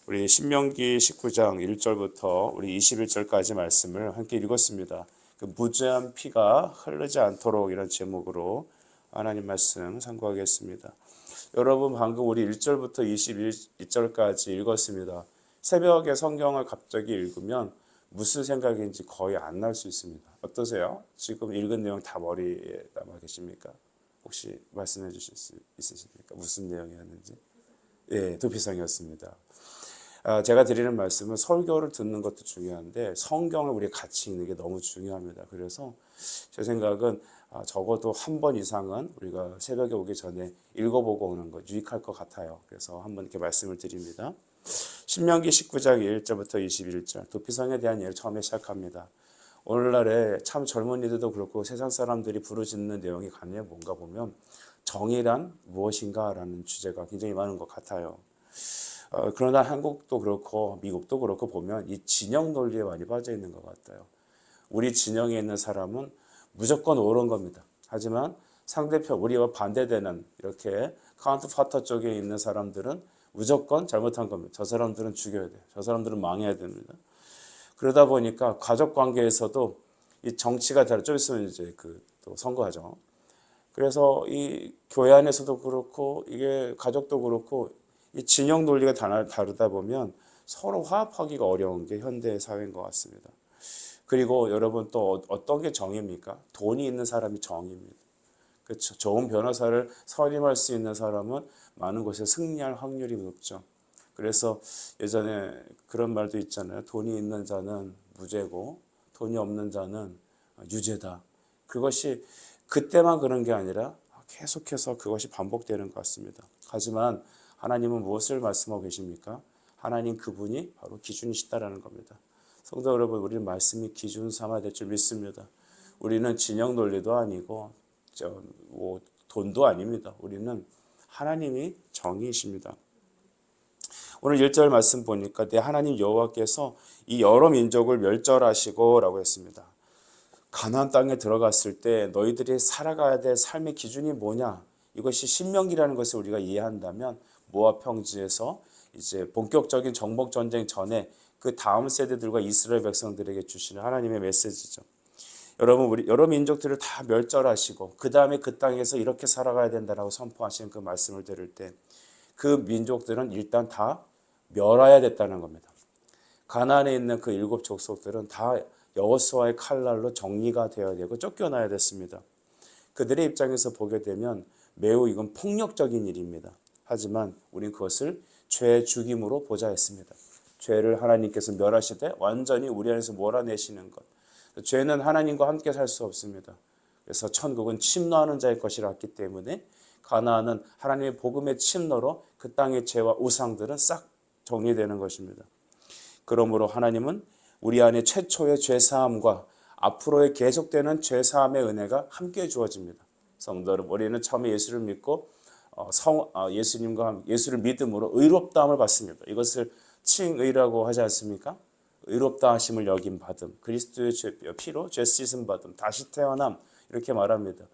우리 신명기 19장 1절부터 우리 21절까지 말씀을 함께 읽었습니다. 그 무죄한 피가 흐르지 않도록 이런 제목으로 하나님 말씀 상고하겠습니다. 여러분 방금 우리 1절부터 22절까지 읽었습니다. 새벽에 성경을 갑자기 읽으면 무슨 생각인지 거의 안 날 수 있습니다. 어떠세요? 지금 읽은 내용 다 머리에 남아 계십니까? 혹시 말씀해 주실 수 있으십니까? 무슨 내용이었는지? 예, 도피성이었습니다. 제가 드리는 말씀은 설교를 듣는 것도 중요한데 성경을 우리가 같이 읽는 게 너무 중요합니다. 그래서 제 생각은 적어도 한 번 이상은 우리가 새벽에 오기 전에 읽어보고 오는 거 유익할 것 같아요. 그래서 한번 이렇게 말씀을 드립니다. 신명기 19장 1절부터 21절 도피성에 대한 예를 처음에 시작합니다. 오늘날에 참 젊은이들도 그렇고 세상 사람들이 부르짖는 내용이 가능해 뭔가 보면 정의란 무엇인가 라는 주제가 굉장히 많은 것 같아요. 그러나 한국도 그렇고 미국도 그렇고 보면 이 진영 논리에 많이 빠져 있는 것 같아요. 우리 진영에 있는 사람은 무조건 옳은 겁니다. 하지만 상대편 우리와 반대되는 이렇게 카운터파터 쪽에 있는 사람들은 무조건 잘못한 겁니다. 저 사람들은 죽여야 돼요. 저 사람들은 망해야 됩니다. 그러다 보니까 가족 관계에서도 이 정치가 좀 있으면 이제 또 선거하죠. 그래서 이 교회 안에서도 그렇고 이게 가족도 그렇고 이 진영 논리가 다르다 보면 서로 화합하기가 어려운 게 현대 사회인 것 같습니다. 그리고 여러분 또 어떤 게 정의입니까? 돈이 있는 사람이 정의입니다. 그렇죠. 좋은 변호사를 선임할 수 있는 사람은 많은 곳에 승리할 확률이 높죠. 그래서 예전에 그런 말도 있잖아요. 돈이 있는 자는 무죄고 돈이 없는 자는 유죄다. 그것이 그때만 그런 게 아니라 계속해서 그것이 반복되는 것 같습니다. 하지만 하나님은 무엇을 말씀하고 계십니까? 하나님 그분이 바로 기준이시다라는 겁니다. 성도 여러분, 우리는 말씀이 기준 삼아야 될 줄 믿습니다. 우리는 진영 논리도 아니고 돈도 아닙니다. 우리는 하나님이 정의이십니다. 오늘 1절 말씀 보니까 내 하나님 여호와께서 이 여러 민족을 멸절하시고 라고 했습니다. 가나안 땅에 들어갔을 때 너희들이 살아가야 될 삶의 기준이 뭐냐? 이것이 신명기라는 것을 우리가 이해한다면 모압 평지에서 이제 본격적인 정복 전쟁 전에 그 다음 세대들과 이스라엘 백성들에게 주시는 하나님의 메시지죠. 여러분 우리 여러 민족들을 다 멸절하시고 그 다음에 그 땅에서 이렇게 살아가야 된다라고 선포하신 그 말씀을 들을 때 그 민족들은 일단 다 멸해야 됐다는 겁니다. 가나안에 있는 그 7 족속들은 다 여호수아의 칼날로 정리가 되어야 되고 쫓겨나야 됐습니다. 그들의 입장에서 보게 되면 매우 이건 폭력적인 일입니다. 하지만 우리는 그것을 죄 죽임으로 보자 했습니다. 죄를 하나님께서 멸하시되 완전히 우리 안에서 몰아내시는 것. 죄는 하나님과 함께 살 수 없습니다. 그래서 천국은 침노하는 자의 것이라 했기 때문에 가나안은 하나님의 복음의 침노로 그 땅의 죄와 우상들은 싹 정리되는 것입니다. 그러므로 하나님은 우리 안에 최초의 죄사함과 앞으로의 계속되는 죄사함의 은혜가 함께 주어집니다. 성도 여러분, 우리는 처음에 예수를 믿고 예수를 믿음으로 의롭다함을 받습니다. 이것을 칭의라고 하지 않습니까? 의롭다 하심을 여김 받음, 그리스도의 피로 죄 씻음 받음, 다시 태어남 이렇게 말합니다.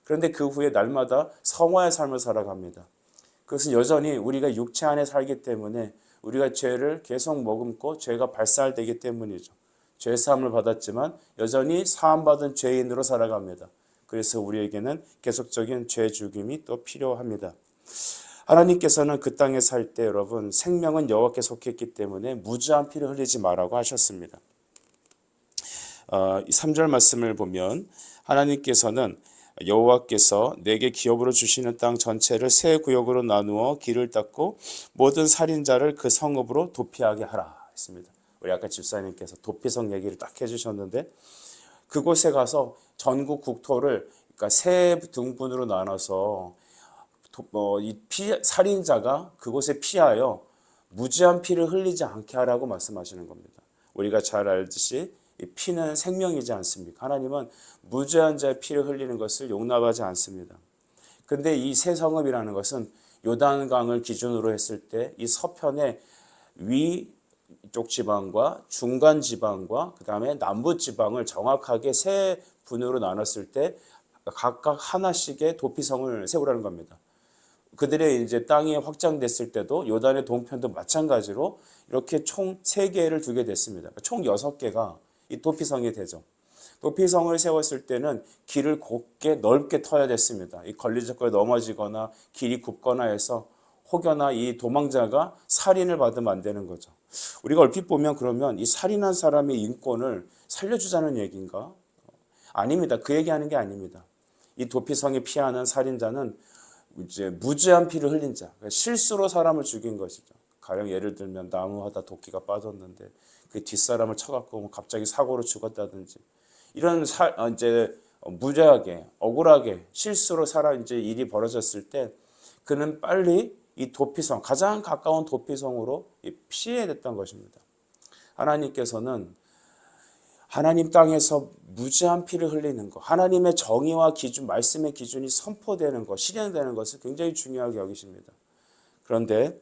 그런데 그 후에 날마다 성화의 삶을 살아갑니다. 그것은 여전히 우리가 육체 안에 살기 때문에 우리가 죄를 계속 머금고 죄가 발살되기 때문이죠. 죄 사함을 받았지만 여전히 사함받은 죄인으로 살아갑니다. 그래서 우리에게는 계속적인 죄 죽임이 또 필요합니다. 하나님께서는 그 땅에 살 때 여러분 생명은 여호와께 속했기 때문에 무죄한 피를 흘리지 말라고 하셨습니다. 3절 말씀을 보면 하나님께서는 여호와께서 내게 기업으로 주시는 땅 전체를 세 구역으로 나누어 길을 닦고 모든 살인자를 그 성읍으로 도피하게 하라 했습니다. 우리 아까 집사님께서 도피성 얘기를 딱 해주셨는데 그곳에 가서 전국 국토를 그러니까 세 등분으로 나눠서 살인자가 그곳에 피하여 무죄한 피를 흘리지 않게 하라고 말씀하시는 겁니다. 우리가 잘 알듯이 피는 생명이지 않습니까? 하나님은 무죄한 자의 피를 흘리는 것을 용납하지 않습니다. 그런데 이 세 성읍이라는 것은 요단강을 기준으로 했을 때 이 서편의 위쪽 지방과 중간 지방과 그 다음에 남부 지방을 정확하게 세 분으로 나눴을 때 각각 하나씩의 도피성을 세우라는 겁니다. 그들의 이제 땅이 확장됐을 때도 요단의 동편도 마찬가지로 이렇게 총 3개를 두게 됐습니다. 총 6개가 이 도피성이 되죠. 도피성을 세웠을 때는 길을 곱게 넓게 터야 됐습니다. 이 걸리적거리 넘어지거나 길이 굽거나 해서 혹여나 이 도망자가 살인을 받으면 안 되는 거죠. 우리가 얼핏 보면 그러면 이 살인한 사람의 인권을 살려주자는 얘기인가? 아닙니다. 그 얘기하는 게 아닙니다. 이 도피성에 피하는 살인자는 이제 무죄한 피를 흘린 자, 그러니까 실수로 사람을 죽인 것이죠. 가령 예를 들면 나무하다 도끼가 빠졌는데 그 뒷사람을 쳐갖고 갑자기 사고로 죽었다든지 이런 이제 무죄하게 억울하게 실수로 이제 일이 벌어졌을 때 그는 빨리 이 도피성 가장 가까운 도피성으로 피해야 됐던 것입니다. 하나님께서는 하나님 땅에서 무죄한 피를 흘리는 것, 하나님의 정의와 기준, 말씀의 기준이 선포되는 것, 실현되는 것을 굉장히 중요하게 여기십니다. 그런데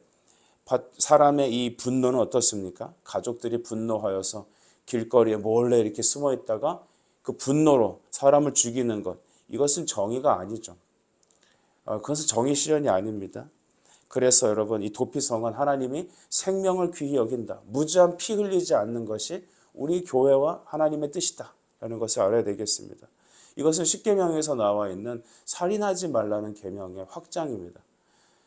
사람의 이 분노는 어떻습니까? 가족들이 분노하여서 길거리에 몰래 이렇게 숨어 있다가 그 분노로 사람을 죽이는 것, 이것은 정의가 아니죠. 그것은 정의 실현이 아닙니다. 그래서 여러분 이 도피성은 하나님이 생명을 귀히 여긴다. 무죄한 피 흘리지 않는 것이 우리 교회와 하나님의 뜻이다라는 것을 알아야 되겠습니다. 이것은 십계명에서 나와 있는 살인하지 말라는 계명의 확장입니다.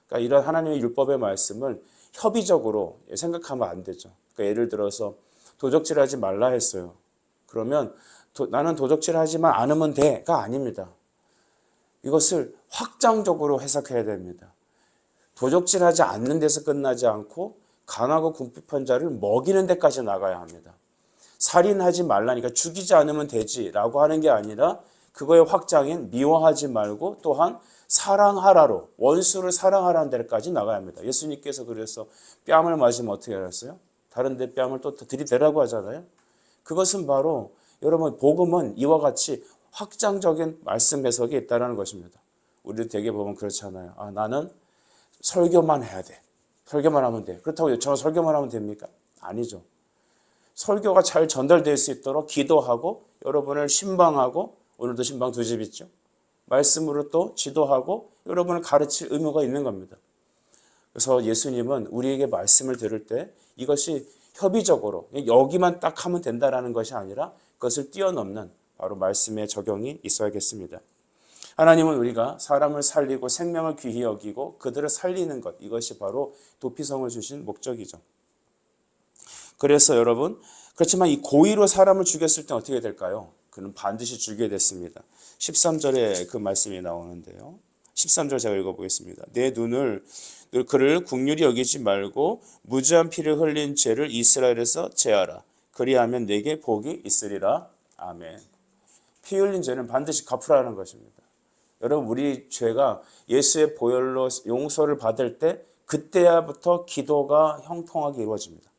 그러니까 이런 하나님의 율법의 말씀을 협의적으로 생각하면 안 되죠. 그러니까 예를 들어서 도적질하지 말라 했어요. 그러면 나는 도적질하지만 않으면 돼가 아닙니다. 이것을 확장적으로 해석해야 됩니다. 도적질하지 않는 데서 끝나지 않고 가난하고 궁핍한 자를 먹이는 데까지 나가야 합니다. 살인하지 말라니까 죽이지 않으면 되지라고 하는 게 아니라 그거의 확장인 미워하지 말고 또한 사랑하라로 원수를 사랑하라는 데까지 나가야 합니다. 예수님께서 그래서 뺨을 맞으면 어떻게 하셨어요? 다른 데 뺨을 또 들이대라고 하잖아요. 그것은 바로 여러분 복음은 이와 같이 확장적인 말씀 해석이 있다는 것입니다. 우리도 되게 보면 그렇잖아요. 나는 설교만 해야 돼. 설교만 하면 돼. 그렇다고 저는 설교만 하면 됩니까? 아니죠. 설교가 잘 전달될 수 있도록 기도하고 여러분을 신방하고 오늘도 신방 2집 있죠. 말씀으로 또 지도하고 여러분을 가르칠 의무가 있는 겁니다. 그래서 예수님은 우리에게 말씀을 들을 때 이것이 협의적으로 여기만 딱 하면 된다라는 것이 아니라 그것을 뛰어넘는 바로 말씀의 적용이 있어야겠습니다. 하나님은 우리가 사람을 살리고 생명을 귀히 여기고 그들을 살리는 것, 이것이 바로 도피성을 주신 목적이죠. 그래서 여러분, 그렇지만 이 고의로 사람을 죽였을 때 어떻게 될까요? 그는 반드시 죽게 됐습니다. 13절에 그 말씀이 나오는데요. 13절 제가 읽어보겠습니다. 내 눈을 그를 긍휼히 여기지 말고 무죄한 피를 흘린 죄를 이스라엘에서 제하라. 그리하면 내게 복이 있으리라. 아멘. 피 흘린 죄는 반드시 갚으라는 것입니다. 여러분 우리 죄가 예수의 보혈로 용서를 받을 때 그때야부터 기도가 형통하게 이루어집니다.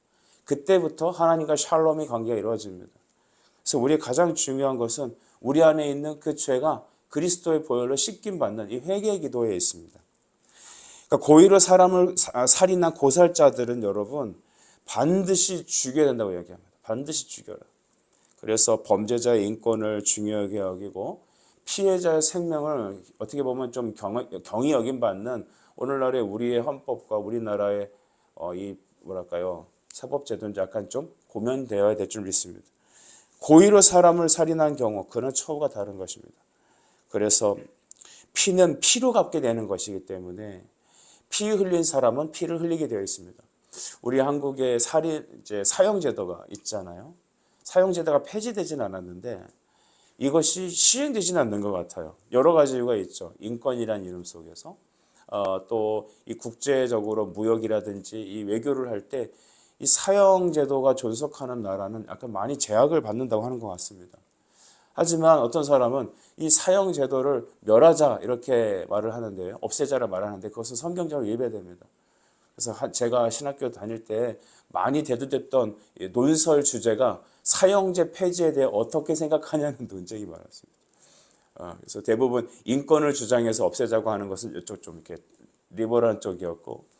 그때부터 하나님과 샬롬의 관계가 이루어집니다. 그래서 우리의 가장 중요한 것은 우리 안에 있는 그 죄가 그리스도의 보혈로 씻김 받는 이 회개 기도에 있습니다. 그러니까 고의로 사람을 살인한 고살자들은 여러분 반드시 죽여야 된다고 얘기합니다. 반드시 죽여라. 그래서 범죄자의 인권을 중요하게 여기고 피해자의 생명을 어떻게 보면 좀 경이 여김받는 오늘날의 우리의 헌법과 우리나라의 이 뭐랄까요 사법제도는 약간 좀 고면되어야 될 줄 믿습니다. 고의로 사람을 살인한 경우 그는 처우가 다른 것입니다. 그래서 피는 피로 갚게 되는 것이기 때문에 피 흘린 사람은 피를 흘리게 되어 있습니다. 우리 한국에 이제 사형제도가 있잖아요. 사형제도가 폐지되지는 않았는데 이것이 시행되지는 않는 것 같아요. 여러 가지 이유가 있죠. 인권이라는 이름 속에서 또 이 국제적으로 무역이라든지 이 외교를 할 때 이 사형제도가 존속하는 나라는 약간 많이 제약을 받는다고 하는 것 같습니다. 하지만 어떤 사람은 이 사형제도를 멸하자 이렇게 말을 하는데요. 없애자라 말하는데 그것은 성경적으로 예배됩니다. 그래서 제가 신학교 다닐 때 많이 대두됐던 논설 주제가 사형제 폐지에 대해 어떻게 생각하냐는 논쟁이 많았습니다. 그래서 대부분 인권을 주장해서 없애자고 하는 것은 이쪽 좀 이렇게 리버럴한 쪽이었고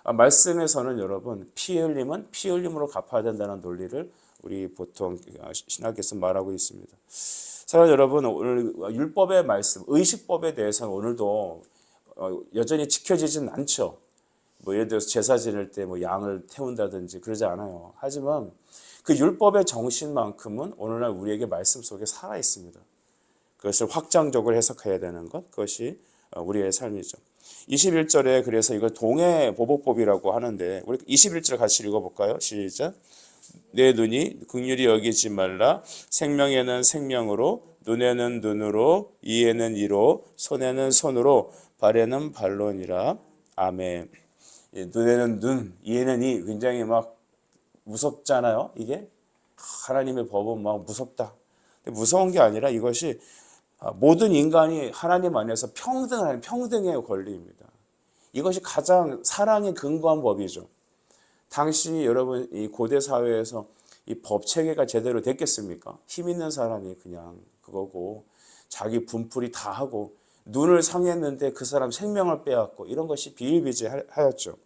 말씀에서는 여러분 피 흘림은 피 흘림으로 갚아야 된다는 논리를 우리 보통 신학에서 말하고 있습니다. 사랑하는 여러분 오늘 율법의 말씀 의식법에 대해서는 오늘도 여전히 지켜지진 않죠. 뭐 예를 들어서 제사 지낼 때 뭐 양을 태운다든지 그러지 않아요. 하지만 그 율법의 정신만큼은 오늘날 우리에게 말씀 속에 살아 있습니다. 그것을 확장적으로 해석해야 되는 것, 그것이 우리의 삶이죠. 21절에 그래서 이걸 동해보복법이라고 하는데 우리 21절 같이 읽어볼까요? 시작. 내 눈이 긍휼히 여기지 말라. 생명에는 생명으로, 눈에는 눈으로, 이에는 이로, 손에는 손으로, 발에는 발로니라. 아멘. 눈에는 눈, 이에는 이. 굉장히 막 무섭잖아요. 이게 하나님의 법은 막 무섭다. 근데 무서운 게 아니라 이것이 모든 인간이 하나님 안에서 평등한 평등의 권리입니다. 이것이 가장 사랑에 근거한 법이죠. 당시 여러분 이 고대 사회에서 이 법 체계가 제대로 됐겠습니까? 힘 있는 사람이 그냥 그거고 자기 분풀이 다 하고 눈을 상했는데 그 사람 생명을 빼앗고 이런 것이 비일비재하였죠.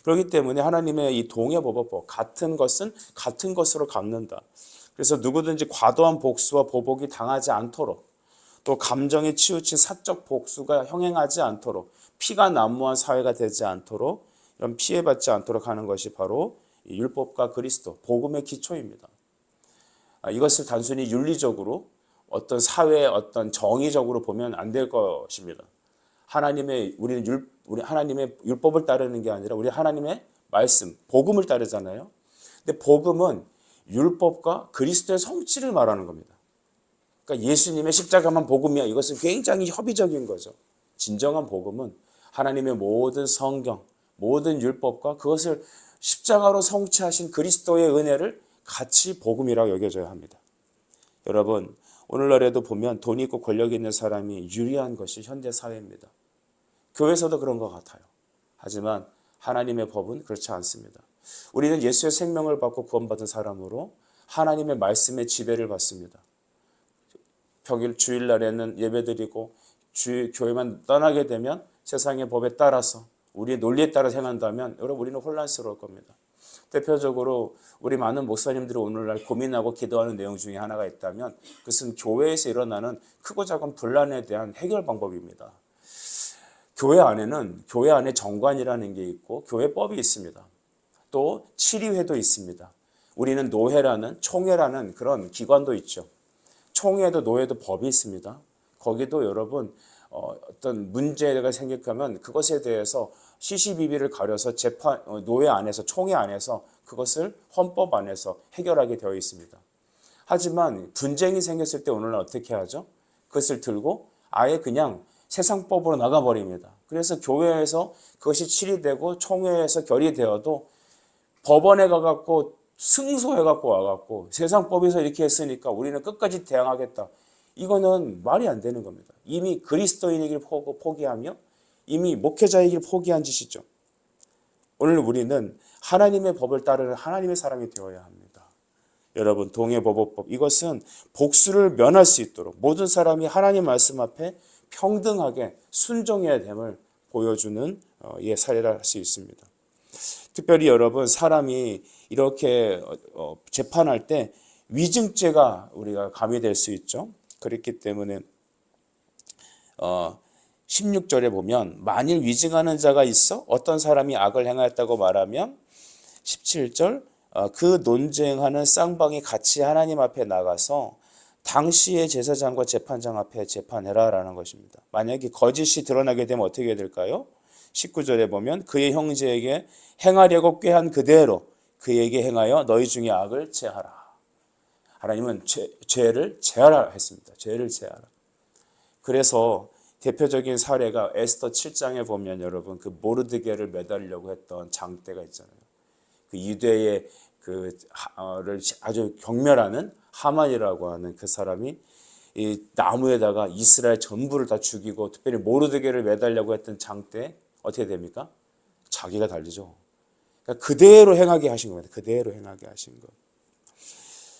그렇기 때문에 하나님의 이 동해보복법, 같은 것은 같은 것으로 갚는다. 그래서 누구든지 과도한 복수와 보복이 당하지 않도록, 또 감정에 치우친 사적 복수가 형행하지 않도록, 피가 난무한 사회가 되지 않도록, 이런 피해받지 않도록 하는 것이 바로 율법과 그리스도, 복음의 기초입니다. 이것을 단순히 윤리적으로 어떤 사회의 어떤 정의적으로 보면 안 될 것입니다. 우리 하나님의 율법을 따르는 게 아니라 우리 하나님의 말씀, 복음을 따르잖아요. 근데 복음은 율법과 그리스도의 성취를 말하는 겁니다. 그러니까 예수님의 십자가만 복음이야. 이것은 굉장히 협의적인 거죠. 진정한 복음은 하나님의 모든 성경, 모든 율법과 그것을 십자가로 성취하신 그리스도의 은혜를 같이 복음이라고 여겨져야 합니다. 여러분, 오늘날에도 보면 돈 있고 권력 있는 사람이 유리한 것이 현대 사회입니다. 교회에서도 그런 것 같아요. 하지만 하나님의 법은 그렇지 않습니다. 우리는 예수의 생명을 받고 구원받은 사람으로 하나님의 말씀의 지배를 받습니다. 평일 주일날에는 예배드리고 교회만 떠나게 되면 세상의 법에 따라서 우리의 논리에 따라 행한다면 여러분 우리는 혼란스러울 겁니다. 대표적으로 우리 많은 목사님들이 오늘날 고민하고 기도하는 내용 중에 하나가 있다면 그것은 교회에서 일어나는 크고 작은 분란에 대한 해결 방법입니다. 교회 안에 정관이라는 게 있고 교회법이 있습니다. 또 치리회도 있습니다. 우리는 노회라는 총회라는 그런 기관도 있죠. 총회도 노회도 법이 있습니다. 거기도 여러분 어떤 문제가 생기면 그것에 대해서 시시비비를 가려서 노회 안에서 총회 안에서 그것을 헌법 안에서 해결하게 되어 있습니다. 하지만 분쟁이 생겼을 때 오늘은 어떻게 하죠? 그것을 들고 아예 그냥 세상법으로 나가버립니다. 그래서 교회에서 그것이 치리되고 총회에서 결의되어도 법원에 가갖고 승소해갖고 와갖고 세상법에서 이렇게 했으니까 우리는 끝까지 대항하겠다. 이거는 말이 안 되는 겁니다. 이미 그리스도인이길 포기하며 이미 목회자이길 포기한 짓이죠. 오늘 우리는 하나님의 법을 따르는 하나님의 사람이 되어야 합니다. 여러분 동해보복법 이것은 복수를 면할 수 있도록 모든 사람이 하나님 말씀 앞에 평등하게 순종해야 됨을 보여주는 사례라 할 수 있습니다. 특별히 여러분 사람이 이렇게 재판할 때 위증죄가 우리가 가미될 수 있죠. 그렇기 때문에 16절에 보면 만일 위증하는 자가 있어 어떤 사람이 악을 행하였다고 말하면 17절 그 논쟁하는 쌍방이 같이 하나님 앞에 나가서 당시의 제사장과 재판장 앞에 재판해라 라는 것입니다. 만약에 거짓이 드러나게 되면 어떻게 될까요? 19절에 보면 그의 형제에게 행하려고 꾀한 그대로 그에게 행하여 너희 중에 악을 제하라. 하나님은 죄를 제하라 했습니다. 죄를 제하라. 그래서 대표적인 사례가 에스더 7장에 보면 여러분 그 모르드게를 매달리려고 했던 장대가 있잖아요. 그 유대의 를 아주 경멸하는 하만이라고 하는 그 사람이 이 나무에다가 이스라엘 전부를 다 죽이고 특별히 모르드게를 매달려고 했던 장대 어떻게 됩니까? 자기가 달리죠. 그러니까 그대로 행하게 하신 겁니다. 그대로 행하게 하신 것.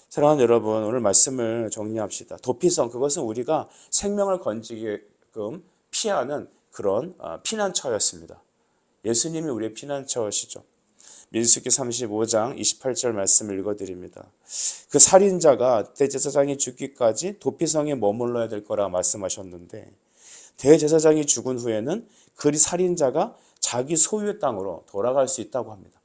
사랑하는 여러분, 오늘 말씀을 정리합시다. 도피성, 그것은 우리가 생명을 건지게끔 피하는 그런 피난처였습니다. 예수님이 우리의 피난처시죠. 민수기 35장 28절 말씀을 읽어드립니다. 그 살인자가 대제사장이 죽기까지 도피성에 머물러야 될 거라 말씀하셨는데 대제사장이 죽은 후에는 그 살인자가 자기 소유의 땅으로 돌아갈 수 있다고 합니다.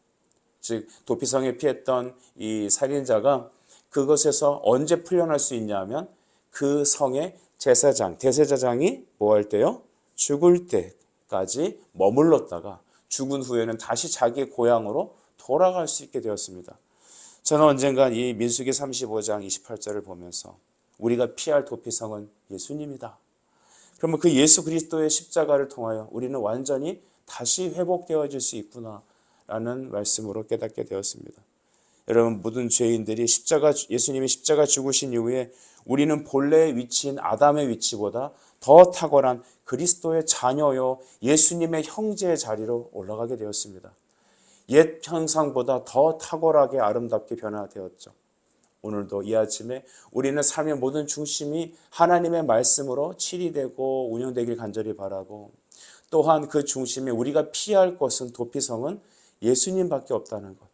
즉 도피성에 피했던 이 살인자가 그것에서 언제 풀려날 수 있냐면 그 성의 제사장, 대제사장이 뭐 할 때요? 죽을 때까지 머물렀다가 죽은 후에는 다시 자기의 고향으로 돌아갈 수 있게 되었습니다. 저는 언젠간 이 민수기 35장 28절을 보면서 우리가 피할 도피성은 예수님이다. 그러면 그 예수 그리스도의 십자가를 통하여 우리는 완전히 다시 회복되어질 수 있구나라는 말씀으로 깨닫게 되었습니다. 여러분, 모든 죄인들이 예수님이 십자가 죽으신 이후에 우리는 본래의 위치인 아담의 위치보다 더 탁월한 그리스도의 자녀요 예수님의 형제의 자리로 올라가게 되었습니다. 옛 형상보다 더 탁월하게 아름답게 변화되었죠. 오늘도 이 아침에 우리는 삶의 모든 중심이 하나님의 말씀으로 치리되고 운영되길 간절히 바라고, 또한 그 중심에 우리가 피할 것은 도피성은 예수님밖에 없다는 것,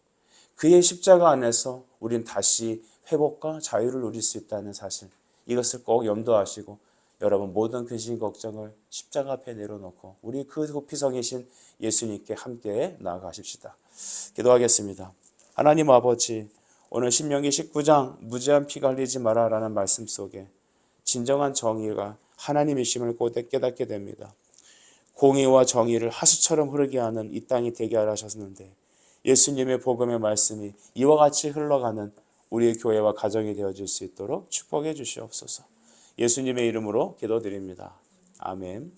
그의 십자가 안에서 우리는 다시 회복과 자유를 누릴 수 있다는 사실, 이것을 꼭 염두하시고 여러분 모든 근심 걱정을 십자가 앞에 내려놓고 우리 그 도피성이신 예수님께 함께 나아가십시다. 기도하겠습니다. 하나님 아버지, 오늘 신명기 19장 무죄한 피가 흘리지 마라 라는 말씀 속에 진정한 정의가 하나님이심을 깨닫게 됩니다. 공의와 정의를 하수처럼 흐르게 하는 이 땅이 되게 하셨는데 예수님의 복음의 말씀이 이와 같이 흘러가는 우리의 교회와 가정이 되어질 수 있도록 축복해 주시옵소서. 예수님의 이름으로 기도드립니다. 아멘.